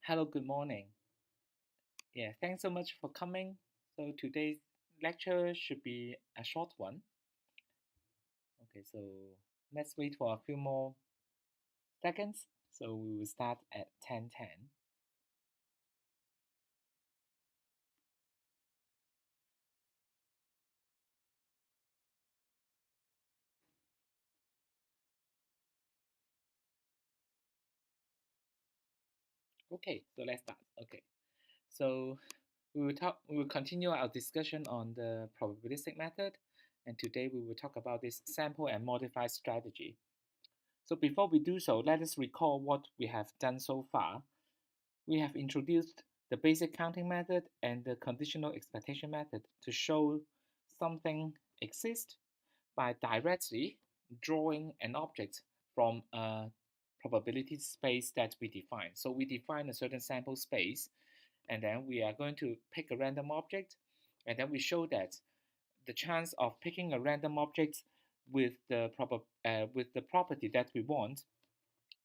Hello, good morning. Yeah, thanks so much for coming. So today's lecture should be a short one. Okay, so let's wait for a few more seconds. So we will start at 10:10. Okay, so let's start. Okay, so we will continue our discussion on the probabilistic method, and today we will talk about this sample and modify strategy. So before we do so, let us recall what we have done so far. We have introduced the basic counting method and the conditional expectation method to show something exists by directly drawing an object from a probability space that we define. So we define a certain sample space, and then we are going to pick a random object, and then we show that the chance of picking a random object with with the property that we want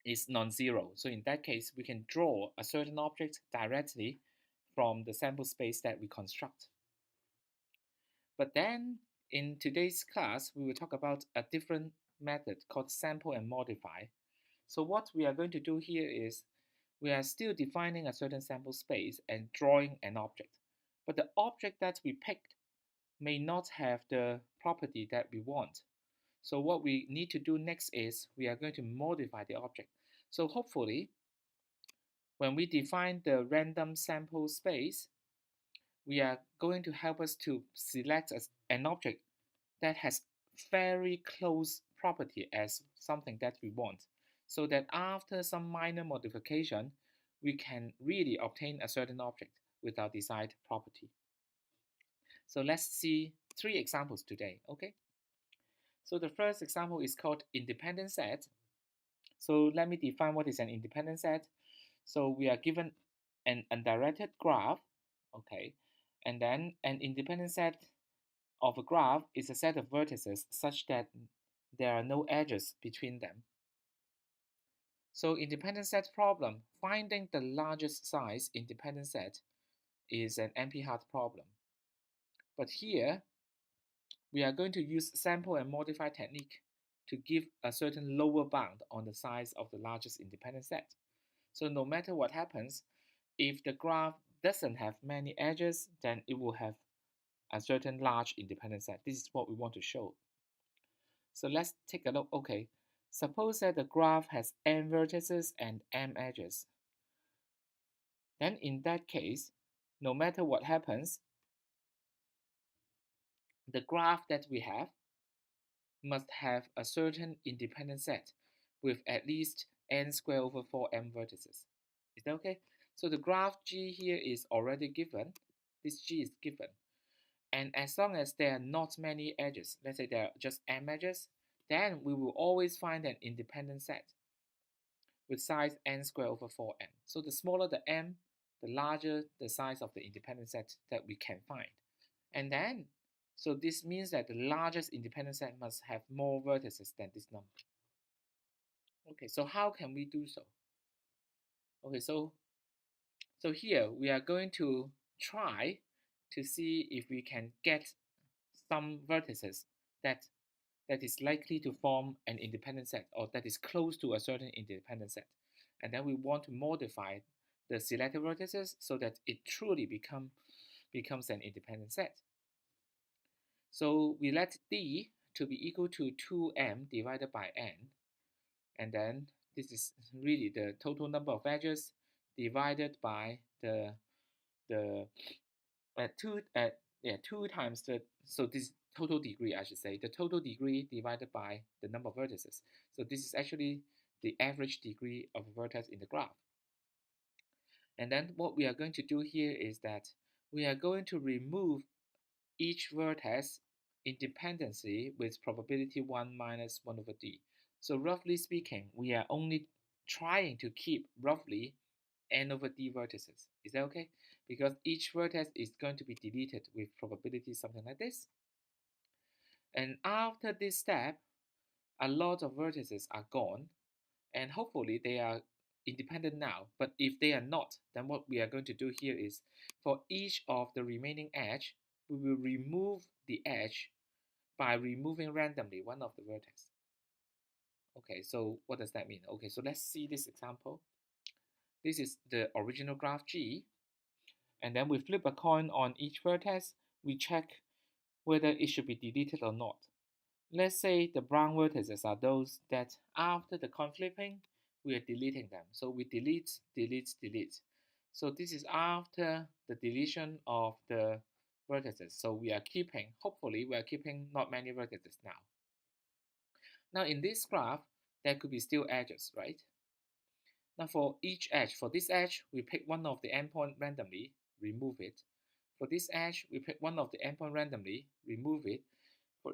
is non-zero. So in that case, we can draw a certain object directly from the sample space that we construct. But then in today's class, we will talk about a different method called sample and modify. So what we are going to do here is we are still defining a certain sample space and drawing an object. But the object that we picked may not have the property that we want. So what we need to do next is we are going to modify the object. So hopefully when we define the random sample space, we are going to help us to select an object that has very close property as something that we want, so that after some minor modification, we can really obtain a certain object with our desired property. So let's see three examples today, okay? So the first example is called independent set. So let me define what is an independent set. So we are given an undirected graph, okay, and then an independent set of a graph is a set of vertices such that there are no edges between them. So independent set problem, finding the largest size independent set is an NP-hard problem. But here, we are going to use sample and modify technique to give a certain lower bound on the size of the largest independent set. So no matter what happens, if the graph doesn't have many edges, then it will have a certain large independent set. This is what we want to show. So let's take a look. Okay, suppose that the graph has n vertices and m edges. Then in that case, no matter what happens, the graph that we have must have a certain independent set with at least n squared over 4m vertices. Is that okay? So the graph G here is already given. This G is given. And as long as there are not many edges, let's say there are just m edges, then we will always find an independent set with size n squared over 4m. So the smaller the m, the larger the size of the independent set that we can find. And then, so this means that the largest independent set must have more vertices than this number. Okay, so how can we do so? Okay, so here we are going to try to see if we can get some vertices that is likely to form an independent set or that is close to a certain independent set. And then we want to modify the selected vertices so that it truly becomes an independent set. So we let D to be equal to 2m divided by n. And then this is really the total number of edges divided by the two times the, so this total degree, I should say, the total degree divided by the number of vertices. So this is actually the average degree of a vertex in the graph. And then what we are going to do here is that we are going to remove each vertex independently with probability 1 minus 1 over d. So roughly speaking, we are only trying to keep roughly n over d vertices. Is that okay? Because each vertex is going to be deleted with probability something like this. And after this step, a lot of vertices are gone, and hopefully they are independent now, but if they are not, then what we are going to do here is for each of the remaining edge, we will remove the edge by removing randomly one of the vertex. Okay, so what does that mean? Okay, so let's see this example. This is the original graph G, and then we flip a coin on each vertex. We check whether it should be deleted or not. Let's say the brown vertices are those that after the coin flipping, we are deleting them. So we delete, delete, delete. So this is after the deletion of the vertices. So we are keeping, hopefully we are keeping not many vertices now. Now in this graph, there could be still edges, right? Now for each edge, for this edge, we pick one of the endpoint randomly, remove it. For this edge, we pick one of the endpoint randomly, remove it. For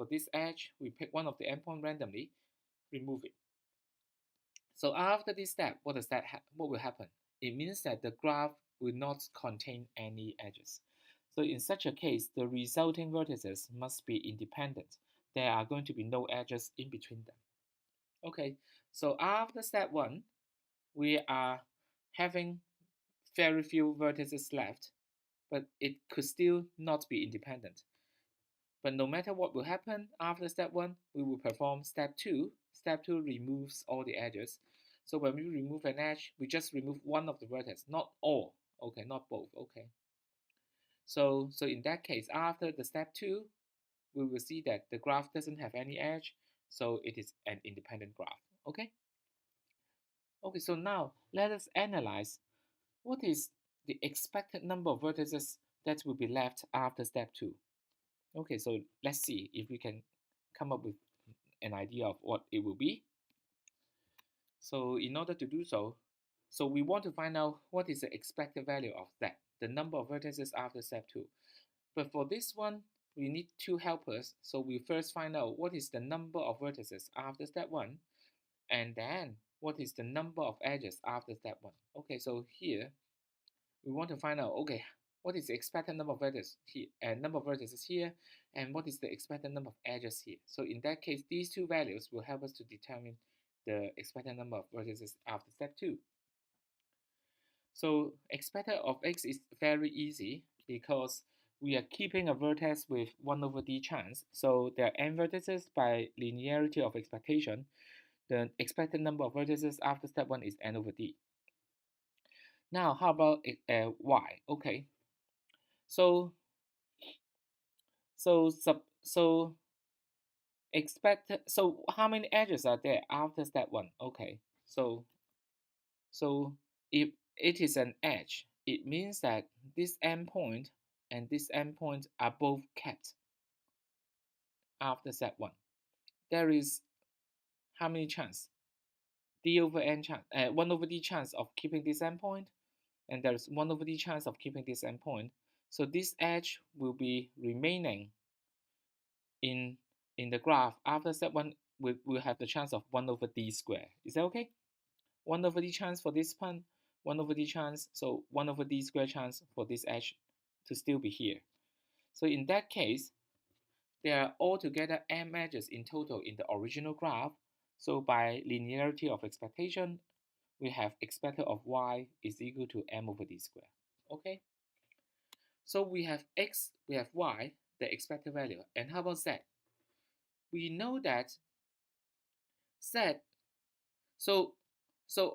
this edge, we pick one of the endpoint randomly, remove it. So after this step, what will happen? It means that the graph will not contain any edges. So in such a case, the resulting vertices must be independent. There are going to be no edges in between them. Okay, so after step 1, we are having very few vertices left, but it could still not be independent. But no matter what will happen after step 1, we will perform step 2. Step 2 removes all the edges. So when we remove an edge, we just remove one of the vertex, not all. Okay, not both. Okay. So in that case, after the step 2, we will see that the graph doesn't have any edge, so it is an independent graph. Okay. Okay, so now let us analyze what is the expected number of vertices that will be left after step 2. Okay, so let's see if we can come up with an idea of what it will be. So in order to do so, we want to find out what is the expected value of that, the number of vertices after step 2. But for this one, we need two helpers. So we first find out what is the number of vertices after step 1, and then what is the number of edges after step 1. Okay, so here we want to find out, okay, what is the expected number of vertices here, and number of vertices here, and what is the expected number of edges here. So in that case, these two values will help us to determine the expected number of vertices after step 2. So expected of x is very easy because we are keeping a vertex with 1 over d chance. So there are n vertices by linearity of expectation. The expected number of vertices after step 1 is n over d. Now, how about y? Okay, so expected. So how many edges are there after step 1? Okay, so if it is an edge, it means that this endpoint and this endpoint are both kept after step 1. There is how many chance? D over n chance, 1 over d chance of keeping this endpoint, and there's 1 over d chance of keeping this endpoint. So this edge will be remaining in the graph after step 1. We'll have the chance of 1 over d squared. Is that okay? 1 over d chance for this one, 1 over d chance, so 1 over d squared chance for this edge to still be here. So in that case, there are altogether m edges in total in the original graph. So by linearity of expectation, we have expected of y is equal to m over d squared. Okay? So we have x, we have y, the expected value. And how about z? We know that z, so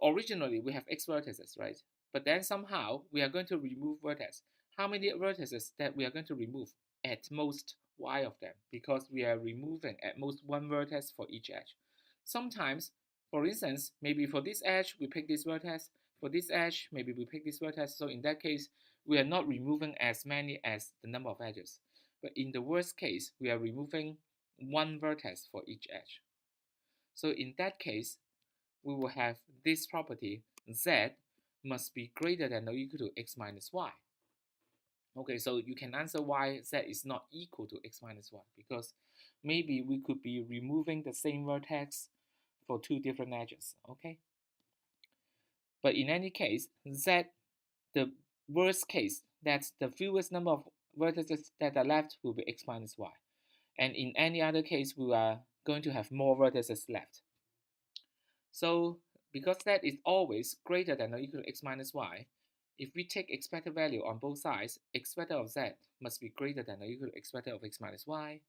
originally we have x vertices, right? But then somehow we are going to remove vertex. How many vertices that we are going to remove? At most y of them, because we are removing at most one vertex for each edge. Sometimes, for instance, maybe for this edge we pick this vertex, for this edge maybe we pick this vertex. So in that case, we are not removing as many as the number of edges. But in the worst case, we are removing one vertex for each edge. So in that case, we will have this property z must be greater than or equal to x minus y. Okay, so you can answer why z is not equal to x minus y, because maybe we could be removing the same vertex for two different edges. Okay, but in any case, z, the worst case, that's the fewest number of vertices that are left will be x minus y, and in any other case we are going to have more vertices left. So because z is always greater than or equal to x minus y, if we take expected value on both sides, expected of z must be greater than or equal to expected of x minus y.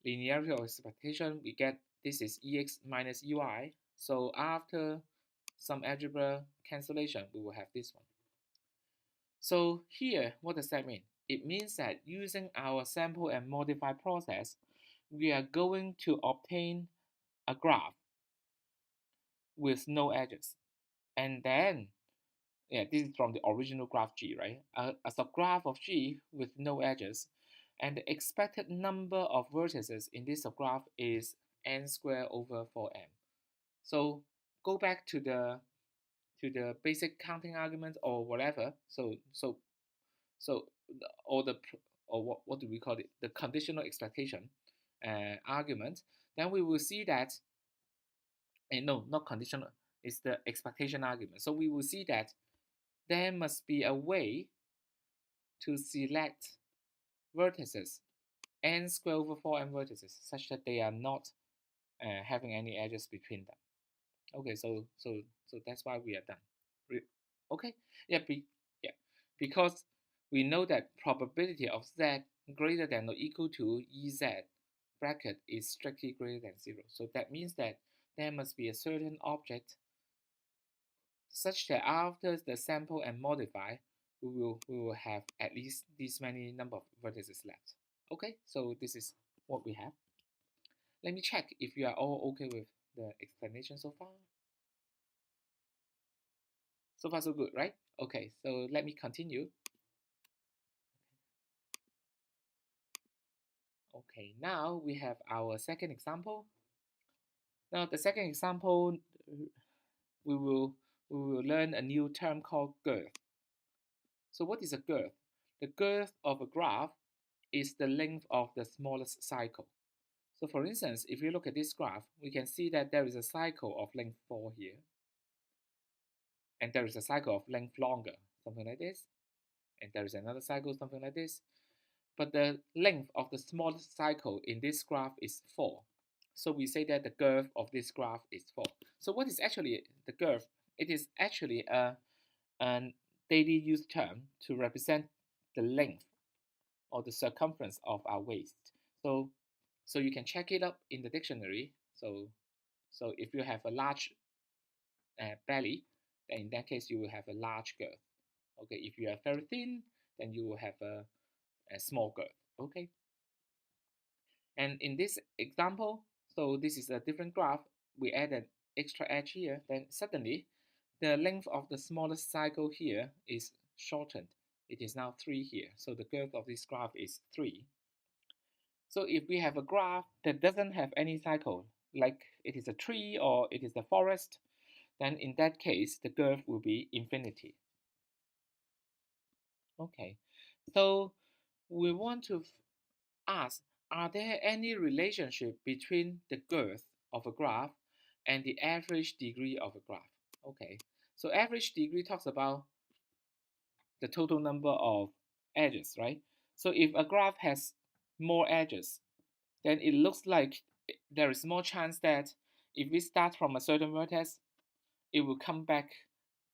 Linearity of expectation, we get this is ex minus ey. So after some algebra cancellation, we will have this one. So here, what does that mean? It means that using our sample and modify process, we are going to obtain a graph with no edges. And then, yeah, this is from the original graph G, right? A subgraph of G with no edges. And the expected number of vertices in this subgraph is n squared over 4m. So go back to the basic counting argument or whatever. So or the or what do we call it? The conditional expectation argument. Then we will see that, no, not conditional. It's the expectation argument. So we will see that there must be a way to select vertices n squared over 4m vertices such that they are not having any edges between them. Okay, so that's why we are done. Okay, yeah, yeah, because we know that probability of z greater than or equal to ez bracket is strictly greater than 0. So that means that there must be a certain object such that after the sample and modify, we will have at least this many number of vertices left. Okay, so this is what we have. Let me check if you are all okay with the explanation so far. So far so good, right? Okay, so let me continue. Okay, now we have our second example. Now the second example, we will learn a new term called girth. So what is a girth? The girth of a graph is the length of the smallest cycle. So for instance, if you look at this graph, we can see that there is a cycle of length 4 here. And there is a cycle of length longer, something like this. And there is another cycle, something like this. But the length of the smallest cycle in this graph is 4. So we say that the girth of this graph is 4. So what is actually the girth? It is actually a daily use term to represent the length or the circumference of our waist. So you can check it up in the dictionary. So if you have a large belly, then in that case you will have a large girth. Okay, if you are very thin, then you will have a small girth. Okay, and in this example, so this is a different graph. We add an extra edge here. Then suddenly, the length of the smallest cycle here is shortened. It is now 3 here. So the girth of this graph is 3. So if we have a graph that doesn't have any cycle, like it is a tree or it is a forest, then in that case, the girth will be infinity. Okay, so we want to ask, are there any relationship between the girth of a graph and the average degree of a graph? Okay, so average degree talks about the total number of edges, right? So if a graph has more edges, then it looks like there is more chance that if we start from a certain vertex, it will come back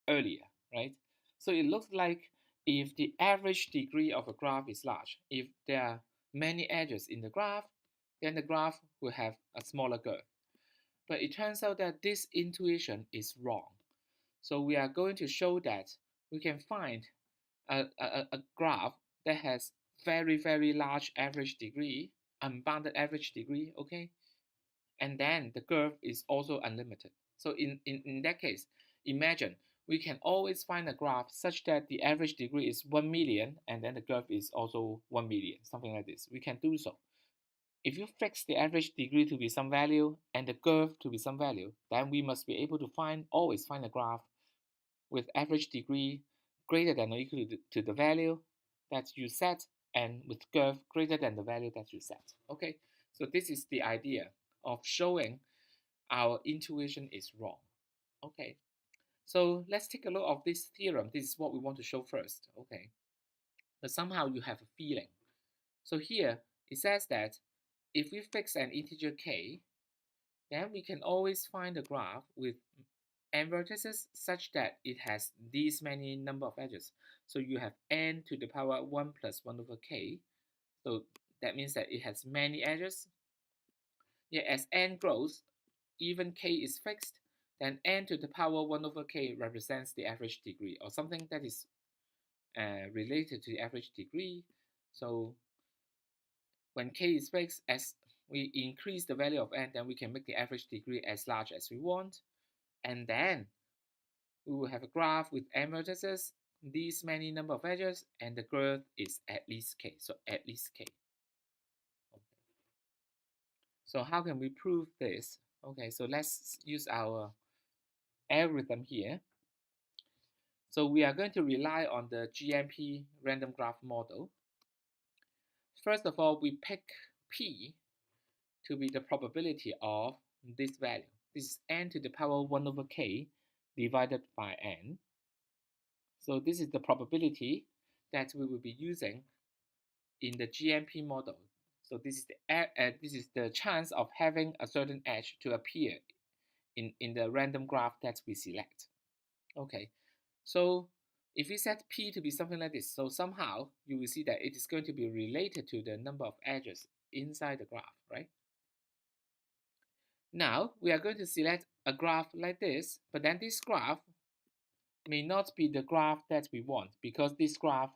earlier, right? So it looks like if the average degree of a graph is large, if there are many edges in the graph, then the graph will have a smaller girth. But it turns out that this intuition is wrong. So we are going to show that we can find a graph that has very, very large average degree, unbounded average degree, okay? And then the girth is also unlimited. So in that case, imagine we can always find a graph such that the average degree is 1 million and then the girth is also 1 million, something like this. We can do so. If you fix the average degree to be some value and the girth to be some value, then we must be able to always find a graph with average degree greater than or equal to the value that you set and with girth greater than the value that you set. Okay, so this is the idea of showing our intuition is wrong. Okay, so let's take a look of this theorem. This is what we want to show first. Okay, but somehow you have a feeling. So here it says that if we fix an integer k, then we can always find a graph with n vertices such that it has these many number of edges. So you have n to the power 1 plus 1 over k. So that means that it has many edges. Yet as n grows, even k is fixed, then n to the power 1 over k represents the average degree, or something that is related to the average degree. So when k is fixed, as we increase the value of n, then we can make the average degree as large as we want. And then we will have a graph with n vertices, these many number of edges, and the girth is at least k. So at least k. Okay. So how can we prove this? Okay, so let's use our algorithm here. So we are going to rely on the GMP random graph model. First of all, we pick p to be the probability of this value. This is n to the power 1 over k divided by n. So this is the probability that we will be using in the GMP model. So this is the chance of having a certain edge to appear in the random graph that we select. Okay, so if we set p to be something like this, so somehow you will see that it is going to be related to the number of edges inside the graph, right? Now we are going to select a graph like this, but then this graph may not be the graph that we want, because this graph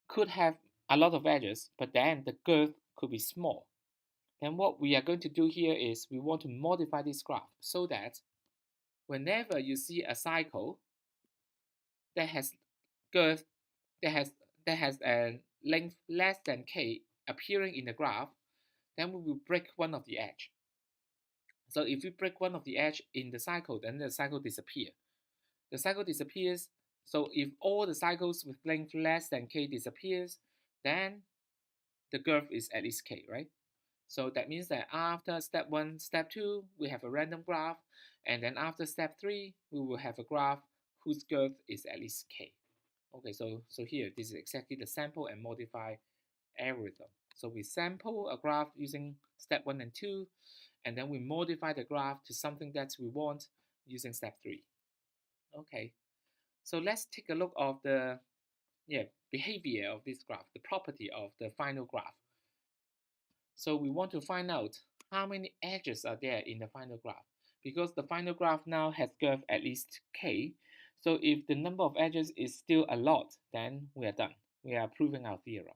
could have a lot of edges, but then the girth could be small. Then what we are going to do here is we want to modify this graph so that whenever you see a cycle that has girth that has a length less than k appearing in the graph, then we will break one of the edge. So if we break one of the edge in the cycle, then the cycle disappears. The cycle disappears. So if all the cycles with length less than k disappears, then the girth is at least k, right? So that means that after step 1, step 2, we have a random graph, and then after step 3, we will have a graph whose girth is at least k. Okay, so here, this is exactly the sample and modify algorithm. So we sample a graph using step 1 and 2, and then we modify the graph to something that we want using step 3. Okay, so let's take a look of the behavior of this graph, the property of the final graph. So we want to find out how many edges are there in the final graph, because the final graph now has girth at least k. So if the number of edges is still a lot, then we are done. We are proving our theorem.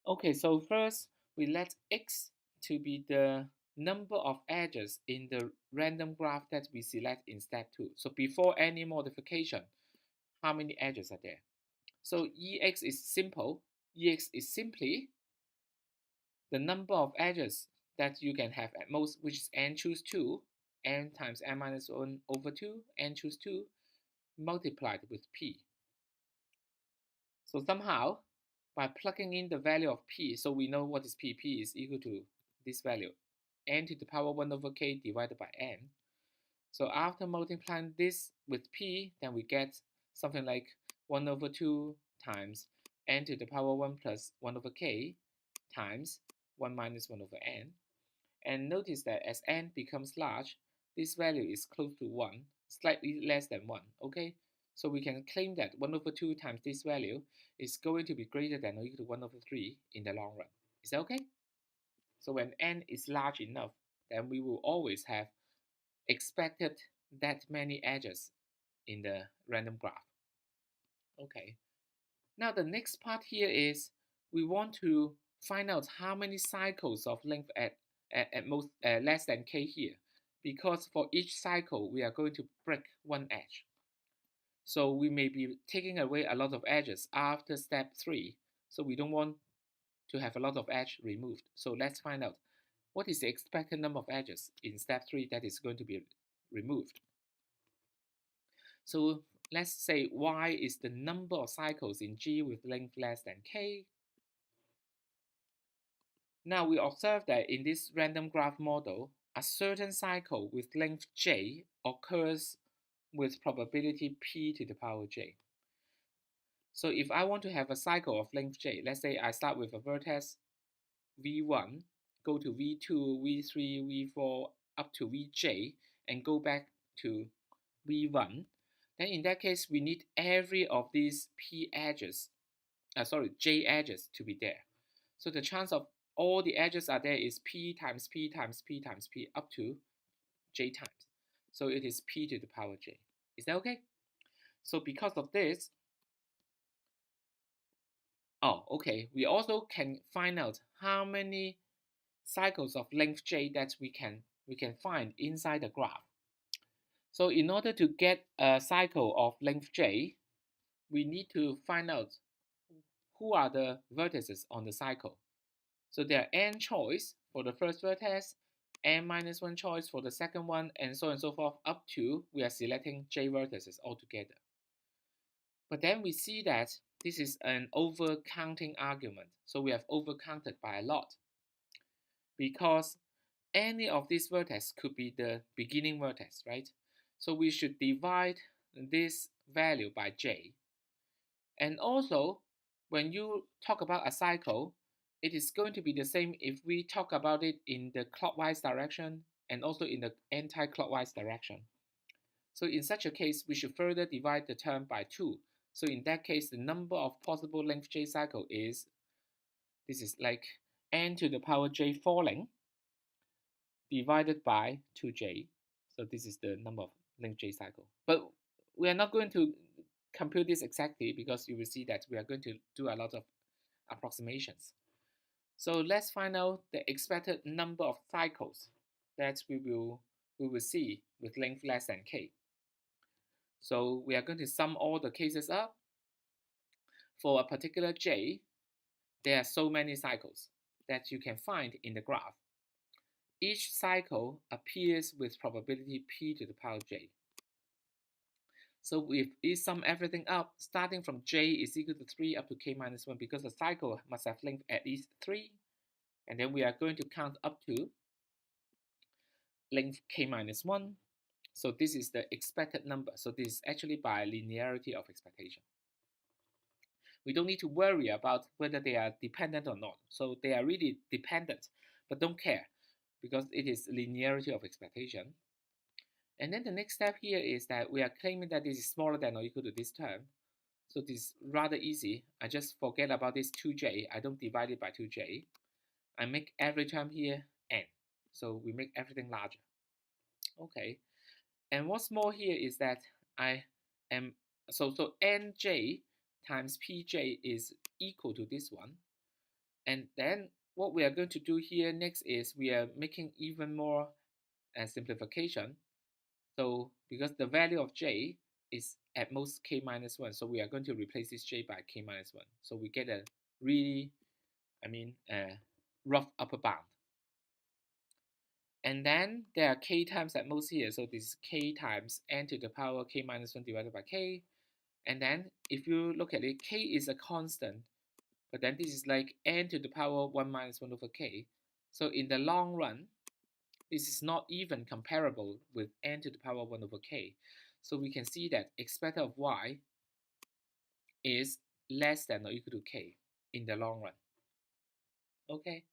Okay, so first we let x to be the number of edges in the random graph that we select in step 2. So before any modification, how many edges are there? So Ex is simple. Ex is simply the number of edges that you can have at most, which is n choose 2, n times n minus 1 over 2, n choose 2, multiplied with p. So somehow, by plugging in the value of p, so we know what is p. P is equal to this value, n to the power 1 over k divided by n. So after multiplying this with p, then we get something like 1 over 2 times n to the power 1 plus 1 over k times 1 minus 1 over n. And notice that as n becomes large, this value is close to 1, slightly less than 1, okay? So we can claim that 1 over 2 times this value is going to be greater than or equal to 1 over 3 in the long run. Is that okay? So when n is large enough, then we will always have expected that many edges in the random graph. Okay. Now the next part here is we want to find out how many cycles of length at most less than k here, because for each cycle we are going to break one edge. So we may be taking away a lot of edges after step 3, so we don't want to have a lot of edge removed. So let's find out what is the expected number of edges in step 3 that is going to be removed. So let's say y is the number of cycles in G with length less than k. Now we observe that in this random graph model, a certain cycle with length j occurs with probability p to the power j. So if I want to have a cycle of length j, let's say I start with a vertex v1, go to v2, v3, v4, up to vj, and go back to V1, then in that case, we need every of these J edges to be there. So the chance of all the edges are there is P times P times P times P up to J times. So it is P to the power J. Is that okay? So because of this, we also can find out how many cycles of length J that we can find inside the graph. So in order to get a cycle of length J, we need to find out who are the vertices on the cycle. So there are n choice for the first vertex, n minus 1 choice for the second one, and so on and so forth, up to we are selecting J vertices altogether. But then we see that this is an overcounting argument. So we have overcounted by a lot, because any of these vertex could be the beginning vertex, right? So we should divide this value by J. And also, when you talk about a cycle, it is going to be the same if we talk about it in the clockwise direction and also in the anti-clockwise direction. So in such a case, we should further divide the term by 2. So in that case, the number of possible length J cycle is, this is like n to the power J falling divided by 2J. So this is the number of length J cycle. But we are not going to compute this exactly, because you will see that we are going to do a lot of approximations. So let's find out the expected number of cycles that we will see with length less than k. So we are going to sum all the cases up. For a particular J, there are so many cycles that you can find in the graph. Each cycle appears with probability p to the power j. So if we sum everything up, starting from j is equal to 3 up to k minus 1, because the cycle must have length at least 3, and then we are going to count up to length k minus 1. So this is the expected number. So this is actually by linearity of expectation. We don't need to worry about whether they are dependent or not. So they are really dependent, but don't care, because it is linearity of expectation. And then the next step here is that we are claiming that this is smaller than or equal to this term. So this is rather easy. I just forget about this 2j. I don't divide it by 2j. I make every term here n. So we make everything larger. Okay. And what's more here is that I am, so nj times pj is equal to this one. And then what we are going to do here next is we are making even more simplification. So because the value of j is at most k minus 1, so we are going to replace this j by k minus 1. So we get a really, rough upper bound. And then there are k times at most here, so this is k times n to the power k minus 1 divided by k. And then if you look at it, k is a constant, but then this is like n to the power 1 minus 1 over k. So in the long run, this is not even comparable with n to the power 1 over k. So we can see that expected of y is less than or equal to k in the long run. Okay.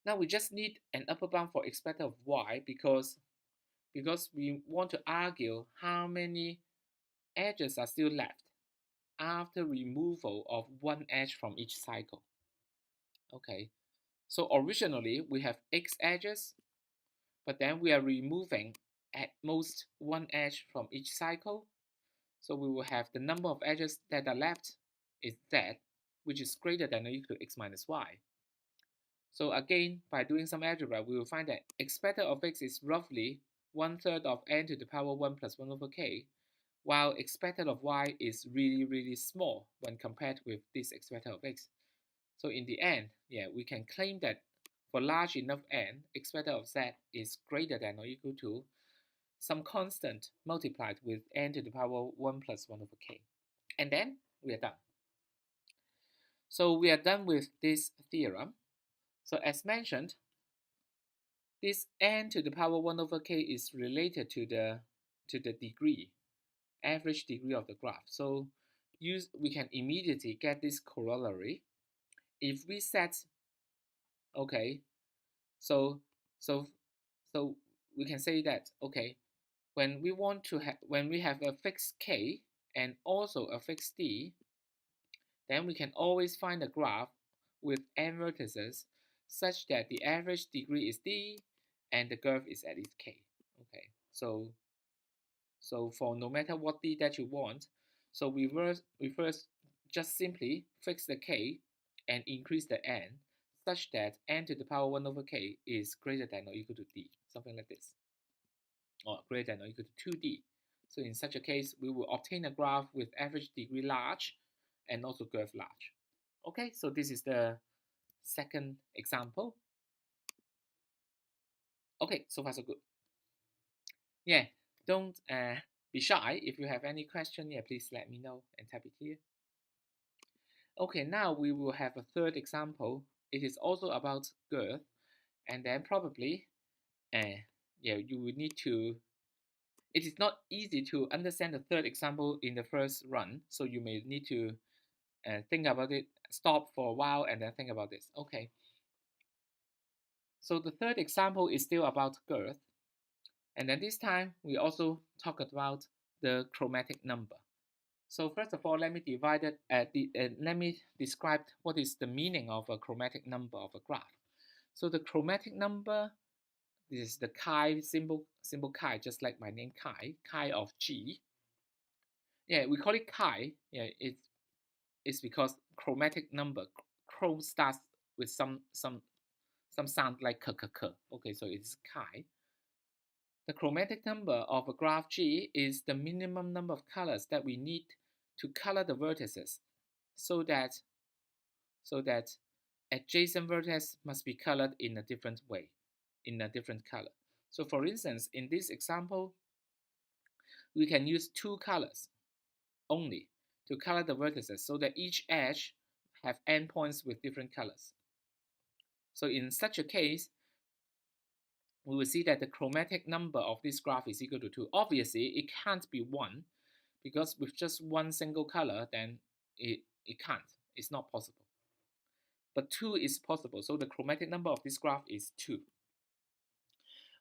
Now we just need an upper bound for expected of y, because we want to argue how many edges are still left after removal of one edge from each cycle. Okay. So originally we have x edges, but then we are removing at most one edge from each cycle. So we will have the number of edges that are left is z, which is greater than or equal to x minus y. So again, by doing some algebra, we will find that expected of x is roughly 1/3 of n to the power 1 plus 1 over k, while expected of y is really, really small when compared with this expected of x. So in the end, we can claim that for large enough n, expected of z is greater than or equal to some constant multiplied with n to the power 1 plus 1 over k. And then we are done. So we are done with this theorem. So as mentioned, this n to the power 1 over k is related to the degree, average degree of the graph. So we can immediately get this corollary. If we set, okay, so we can say that, okay, when we have a fixed k and also a fixed d, then we can always find a graph with n vertices such that the average degree is d and the girth is at least k. Okay, so for no matter what d that you want, so we first just simply fix the k and increase the n such that n to the power 1 over k is greater than or equal to d, something like this, or greater than or equal to 2d. So in such a case, we will obtain a graph with average degree large and also girth large. Okay, so this is the second example. Okay, so far so good. Yeah, don't be shy. If you have any question, yeah, please let me know and type it here. Okay, now we will have a third example. It is also about girth, and then probably, yeah, you will need to. It is not easy to understand the third example in the first run, so you may need to think about it, stop for a while, and then think about this. Okay. So the third example is still about girth, and then this time we also talk about the chromatic number. So first of all, let me divide it let me describe what is the meaning of a chromatic number of a graph. So the chromatic number, this is the chi symbol chi, just like my name chi of G. Yeah, we call it chi. Yeah, it's because chromatic number, chrome starts with some sound like k k k. Okay, so it's chi. The chromatic number of a graph G is the minimum number of colors that we need to color the vertices, so that adjacent vertex must be colored in a different way, in a different color. So for instance, in this example, we can use two colors only to color the vertices so that each edge have endpoints with different colors. So in such a case, we will see that the chromatic number of this graph is equal to 2. Obviously, it can't be 1 because with just one single color, then it can't. It's not possible. But 2 is possible, so the chromatic number of this graph is 2.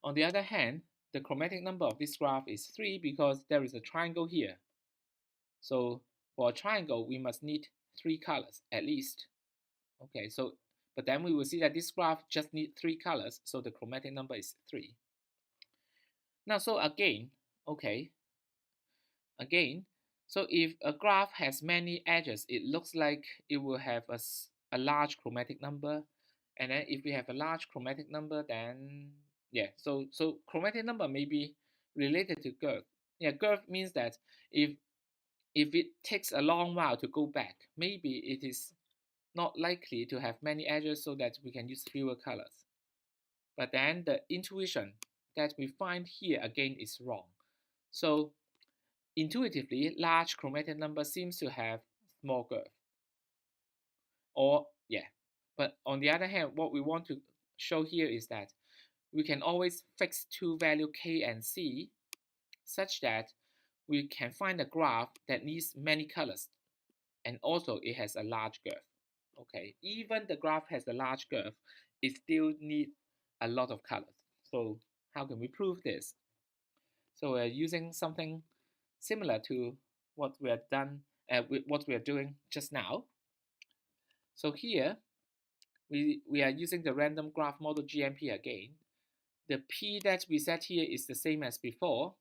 On the other hand, the chromatic number of this graph is 3 because there is a triangle here. So for a triangle, we must need 3 colors at least. Okay, so but then we will see that this graph just needs 3 colors, so the chromatic number is 3. Now, so again, okay, so if a graph has many edges, it looks like it will have a large chromatic number. And then if we have a large chromatic number, then yeah, so chromatic number may be related to girth. Yeah, girth means that if it takes a long while to go back, maybe it is not likely to have many edges so that we can use fewer colors. But then the intuition that we find here again is wrong. So intuitively, large chromatic number seems to have small girth. Or yeah, but on the other hand, what we want to show here is that we can always fix two value k and c such that we can find a graph that needs many colors and also it has a large girth. Okay, even the graph has a large girth, it still needs a lot of colors. So how can we prove this? So we're using something similar to what we have done, what we are doing just now. So here we are using the random graph model GMP again. The P that we set here is the same as before.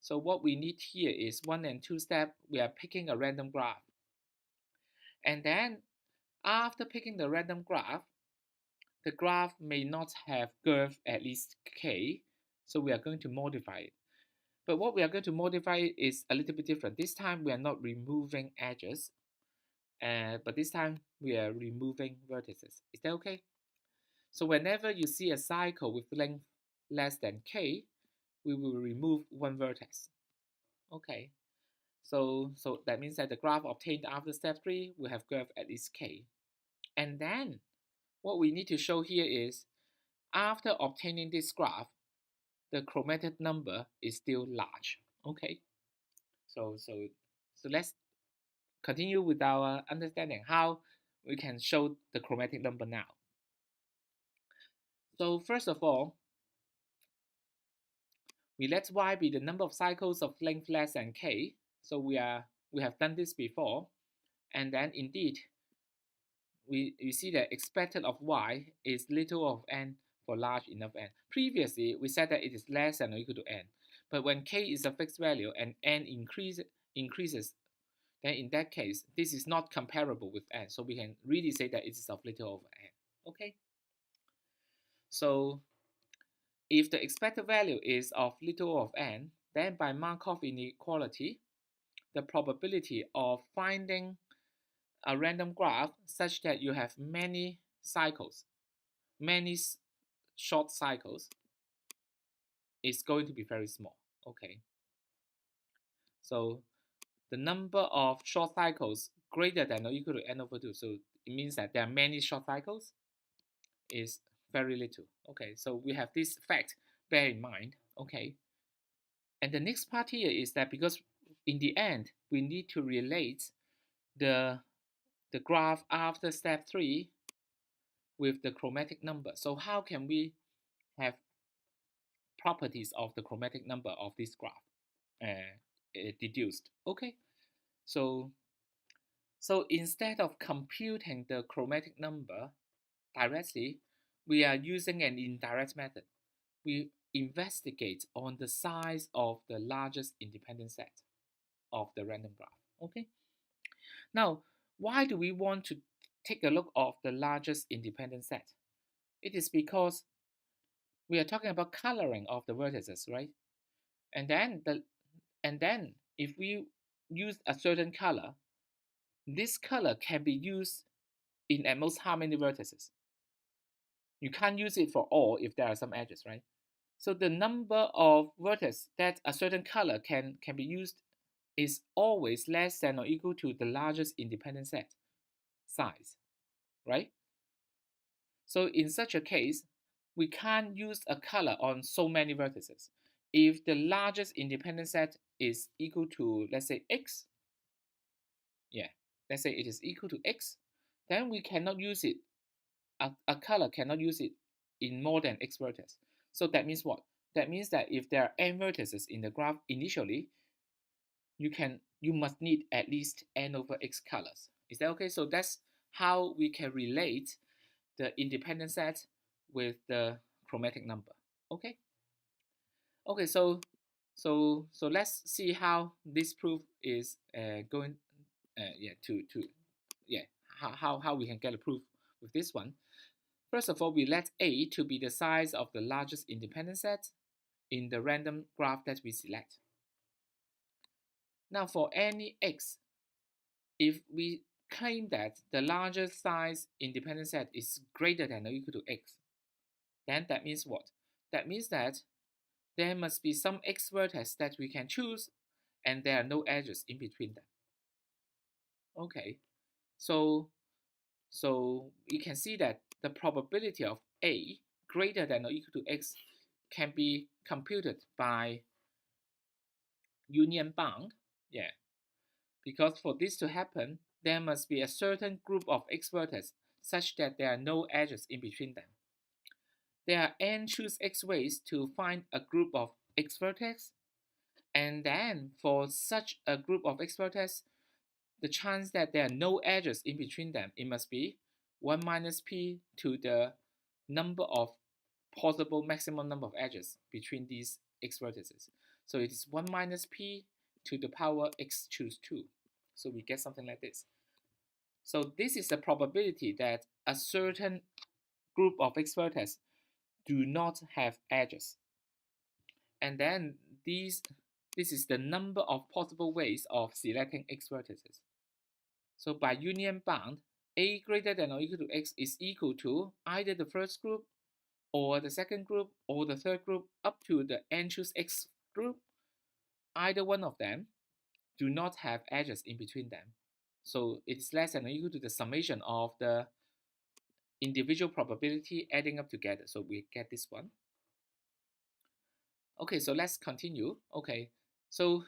So what we need here is 1 and 2 step. We are picking a random graph. And then after picking the random graph, the graph may not have girth at least k. So we are going to modify it. But what we are going to modify is a little bit different. This time we are not removing edges, but this time we are removing vertices. Is that okay? So whenever you see a cycle with length less than k, we will remove one vertex. Okay, so that means that the graph obtained after step 3 will have girth at least k. And then what we need to show here is after obtaining this graph, the chromatic number is still large. Okay, so let's continue with our understanding how we can show the chromatic number now. So first of all, we let y be the number of cycles of length less than k. So we have done this before, and then indeed we see that expected of y is little of n for large enough n. Previously, we said that it is less than or equal to n. But when k is a fixed value and n increases, then in that case, this is not comparable with n. So we can really say that it is of little over n. Okay. So if the expected value is of little of n, then by Markov inequality, the probability of finding a random graph such that you have many cycles, many short cycles, is going to be very small. Okay. So the number of short cycles greater than or equal to n over 2. So it means that there are many short cycles is very little. Okay, so we have this fact, bear in mind. Okay. And the next part here is that because in the end, we need to relate the graph after step 3 with the chromatic number. So how can we have properties of the chromatic number of this graph deduced? Okay, so instead of computing the chromatic number directly, we are using an indirect method. We investigate on the size of the largest independent set of the random graph. Okay. Now, why do we want to take a look of the largest independent set? It is because we are talking about coloring of the vertices, right? And then if we use a certain color, this color can be used in at most how many vertices? You can't use it for all if there are some edges, right? So the number of vertices that a certain color can be used is always less than or equal to the largest independent set size, right? So in such a case, we can't use a color on so many vertices. If the largest independent set is equal to, let's say, x, yeah, let's say it is equal to x, then we cannot use it, a color cannot use it in more than x vertex. So that means what? That means that if there are n vertices in the graph initially, you must need at least n over x colors. Is that okay? So that's how we can relate the independent set with the chromatic number. Okay. Okay. So let's see how this proof is going. How we can get a proof with this one. First of all, we let A to be the size of the largest independent set in the random graph that we select. Now for any x, if we claim that the largest size independent set is greater than or equal to x, then that means what? That means that there must be some x vertex that we can choose and there are no edges in between them. Okay, so we can see that the probability of A greater than or equal to x can be computed by union bound. Yeah, because for this to happen, there must be a certain group of x vertices such that there are no edges in between them. There are n choose x ways to find a group of x vertex, and then for such a group of x vertex, the chance that there are no edges in between them, it must be 1 minus p to the number of possible maximum number of edges between these x vertices. So it is 1 minus p to the power x choose 2. So we get something like this. So this is the probability that a certain group of x vertices do not have edges. And then this is the number of possible ways of selecting x vertices. So by union bound, A greater than or equal to x is equal to either the first group or the second group or the third group up to the n choose x group. Either one of them do not have edges in between them. So it's less than or equal to the summation of the individual probability adding up together. So we get this one. Okay, so let's continue. Okay, so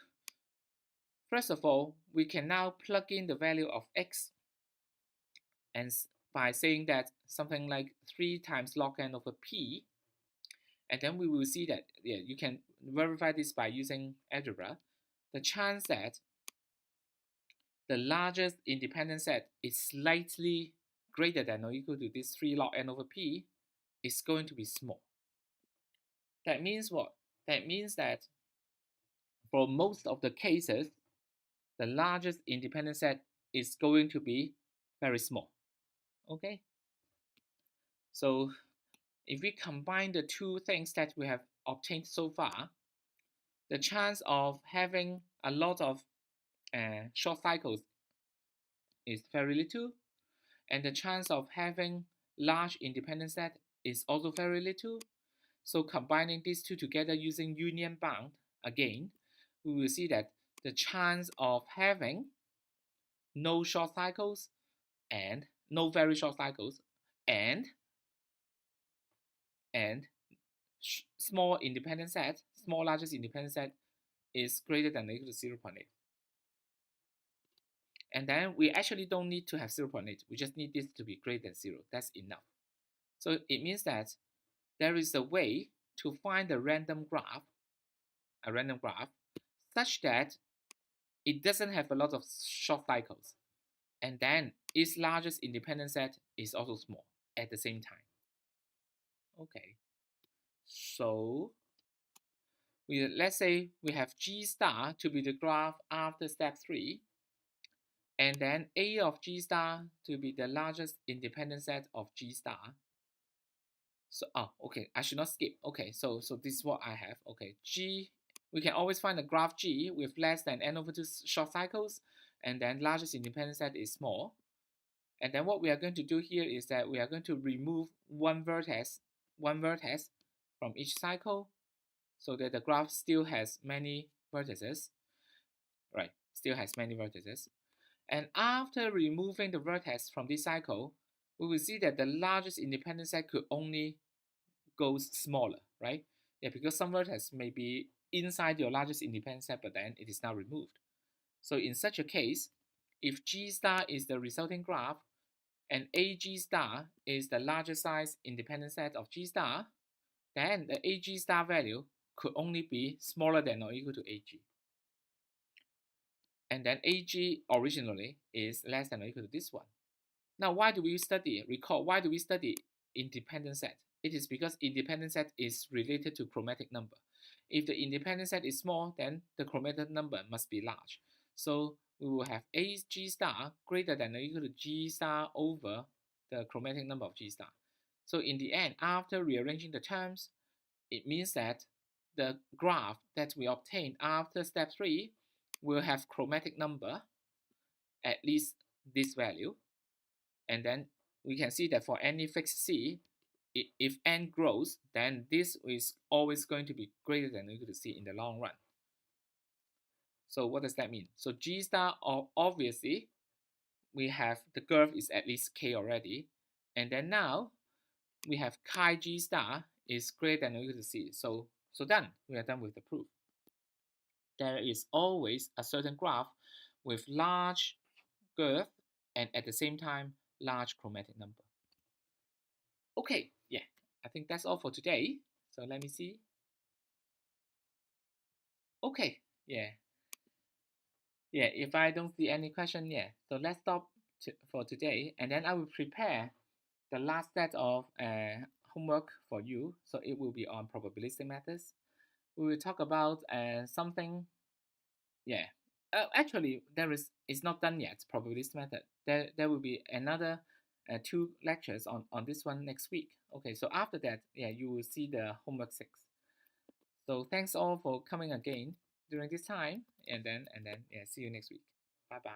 first of all, we can now plug in the value of x, and by saying that something like 3 times log n over p, and then we will see that, yeah, you can verify this by using algebra, the chance that the largest independent set is slightly greater than or equal to this 3 log n over p is going to be small. That means what? That means that for most of the cases, the largest independent set is going to be very small. Okay? So if we combine the two things that we have obtained so far, the chance of having a lot of short cycles is very little, and the chance of having large independent set is also very little. So combining these two together using union bound again, we will see that the chance of having no short cycles and no very short cycles and small independent set, small largest independent set is greater than or equal to 0.8. And then we actually don't need to have 0.8. We just need this to be greater than 0. That's enough. So it means that there is a way to find a random graph such that it doesn't have a lot of short cycles. And then its largest independent set is also small at the same time. Okay. So let's say we have G star to be the graph after step 3, and then A of G star to be the largest independent set of G star. So, okay, I should not skip. Okay, so this is what I have. Okay, G, we can always find a graph G with less than n over 2 short cycles, and then largest independent set is small. And then what we are going to do here is that we are going to remove one vertex from each cycle, so that the graph still has many vertices, right? Still has many vertices. And after removing the vertex from this cycle, we will see that the largest independent set could only go smaller, right? Yeah, because some vertex may be inside your largest independent set, but then it is now removed. So in such a case, if G star is the resulting graph and AG star is the largest size independent set of G star, then the AG star value could only be smaller than or equal to AG. And then AG originally is less than or equal to this one. Now, why do we study? Recall, why do we study independent set? It is because independent set is related to chromatic number. If the independent set is small, then the chromatic number must be large. So we will have AG star greater than or equal to G star over the chromatic number of G star. So in the end, after rearranging the terms, it means that the graph that we obtain after step 3 will have chromatic number at least this value. And then we can see that for any fixed C, if n grows, then this is always going to be greater than or equal to C in the long run. So what does that mean? So G star, obviously, we have the girth is at least K already. And then now we have chi G star is greater than or equal to C. So done. We are done with the proof. There is always a certain graph with large girth and at the same time large chromatic number. Okay, yeah, I think that's all for today. So let me see. Okay, yeah. Yeah, if I don't see any question, yeah. So let's stop for today, and then I will prepare the last set of homework for you. So it will be on probabilistic methods. We will talk about something, yeah. Actually, it's not done yet, probabilistic method. There will be another 2 lectures on this one next week. Okay, so after that, yeah, you will see the homework 6. So thanks all for coming again during this time, and then yeah, see you next week. Bye bye.